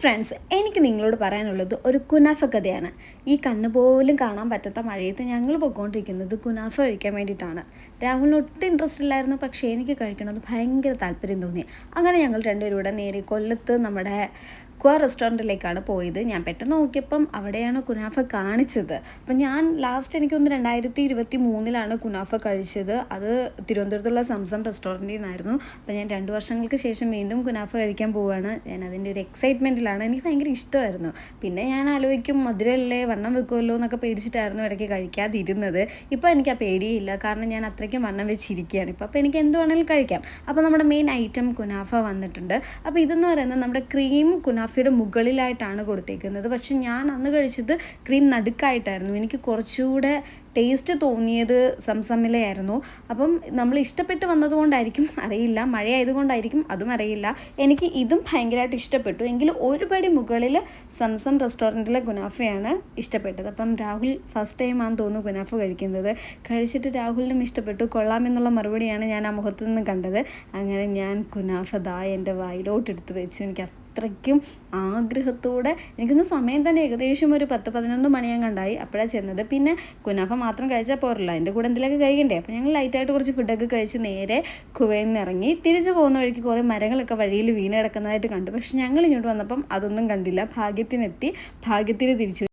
Friends, എനിക്ക് നിങ്ങളോട് പറയാനുള്ളത് ഒരു കുനാഫ കഥയാണ്. ഈ കണ്ണ് പോലും കാണാൻ പറ്റാത്ത മഴയത്ത് ഞങ്ങൾ പോയിക്കൊണ്ടിരിക്കുന്നത് കുനാഫ കഴിക്കാൻ വേണ്ടിയിട്ടാണ്. രാഹുലിന് ഒട്ടും ഇൻട്രസ്റ്റ് ഇല്ലായിരുന്നു, പക്ഷേ എനിക്ക് കഴിക്കണമെന്ന് ഭയങ്കര താല്പര്യം തോന്നി. അങ്ങനെ ഞങ്ങൾ രണ്ടുപേരും കൂടെ നേരെ കൊല്ലത്ത് നമ്മുടെ റെസ്റ്റോറൻറ്റിലേക്കാണ് പോയത്. ഞാൻ പെട്ടെന്ന് നോക്കിയപ്പം അവിടെയാണ് കുനാഫ കാണിച്ചത്. അപ്പം ഞാൻ ലാസ്റ്റ് എനിക്കൊന്ന് 2023 കുനാഫ കഴിച്ചത്. അത് തിരുവനന്തപുരത്തുള്ള സംസം റെസ്റ്റോറൻറ്റിൽ നിന്നായിരുന്നു. അപ്പോൾ ഞാൻ 2 വർഷങ്ങൾക്ക് ശേഷം വീണ്ടും കുനാഫ കഴിക്കാൻ പോവുകയാണ്. ഞാൻ അതിൻ്റെ ഒരു എക്സൈറ്റ്മെൻറ്റിലാണ്. എനിക്ക് ഭയങ്കര ഇഷ്ടമായിരുന്നു. പിന്നെ ഞാൻ ആലോചിക്കും, മധുരമല്ലേ, വണ്ണം വെക്കുമല്ലോ എന്നൊക്കെ പേടിച്ചിട്ടായിരുന്നു ഇടയ്ക്ക് കഴിക്കാതിരുന്നത്. ഇപ്പോൾ എനിക്ക് ആ പേടിയില്ല, കാരണം ഞാൻ അത്രയ്ക്കും വണ്ണം വെച്ചിരിക്കുകയാണ് ഇപ്പോൾ. അപ്പോൾ എനിക്ക് എന്ത് വേണമെങ്കിലും കഴിക്കാം. അപ്പോൾ നമ്മുടെ മെയിൻ ഐറ്റം കുനാഫ വന്നിട്ടുണ്ട്. അപ്പോൾ ഇതെന്ന് പറയുന്നത് നമ്മുടെ ക്രീം കുനാഫയുടെ മുകളിലായിട്ടാണ് കൊടുത്തേക്കുന്നത്. പക്ഷെ ഞാൻ അന്ന് കഴിച്ചത് ക്രീം നടുക്കായിട്ടായിരുന്നു. എനിക്ക് കുറച്ചുകൂടെ ടേസ്റ്റ് തോന്നിയത് സംസമ്മിലായിരുന്നു. അപ്പം നമ്മൾ ഇഷ്ടപ്പെട്ട് വന്നതുകൊണ്ടായിരിക്കും അറിയില്ല, മഴയായതുകൊണ്ടായിരിക്കും അതും അറിയില്ല, എനിക്ക് ഇതും ഭയങ്കരമായിട്ട് ഇഷ്ടപ്പെട്ടു. എങ്കിലും ഒരുപടി മുകളിൽ സംസം റെസ്റ്റോറൻറ്റിലെ കുനാഫയാണ് ഇഷ്ടപ്പെട്ടത്. അപ്പം രാഹുൽ ഫസ്റ്റ് ടൈമാണെന്ന് തോന്നുന്നു കുനാഫ കഴിക്കുന്നത്. കഴിച്ചിട്ട് രാഹുലിനും ഇഷ്ടപ്പെട്ടു, കൊള്ളാമെന്നുള്ള മറുപടിയാണ് ഞാൻ ആ മുഖത്തു നിന്ന് കണ്ടത്. അങ്ങനെ ഞാൻ കുനാഫ എൻ്റെ വായിലോട്ടെടുത്ത് വെച്ചു. എനിക്ക് അത്രയ്ക്കും ആഗ്രഹത്തോടെ, എനിക്കൊന്ന് സമയം തന്നെ ഏകദേശം ഒരു 10-11 മണിയാൻ കണ്ടായി അപ്പോഴാണ് ചെന്നത്. പിന്നെ കുനാഫ മാത്രം കഴിച്ചാൽ പോരല്ലോ, അതിൻ്റെ കൂടെ എന്തെങ്കിലുമൊക്കെ കഴിക്കണ്ടേ. അപ്പോൾ ഞങ്ങൾ ലൈറ്റായിട്ട് കുറച്ച് ഫുഡൊക്കെ കഴിച്ച് നേരെ കുവയിൽ നിന്ന് ഇറങ്ങി. തിരിച്ചു പോകുന്ന വഴിക്ക് കുറേ മരങ്ങളൊക്കെ വഴിയിൽ വീണ് കിടക്കുന്നതായിട്ട് കണ്ടു. പക്ഷെ ഞങ്ങൾ ഇങ്ങോട്ട് വന്നപ്പം അതൊന്നും കണ്ടില്ല. ഭാഗ്യത്തിന് തിരിച്ചു.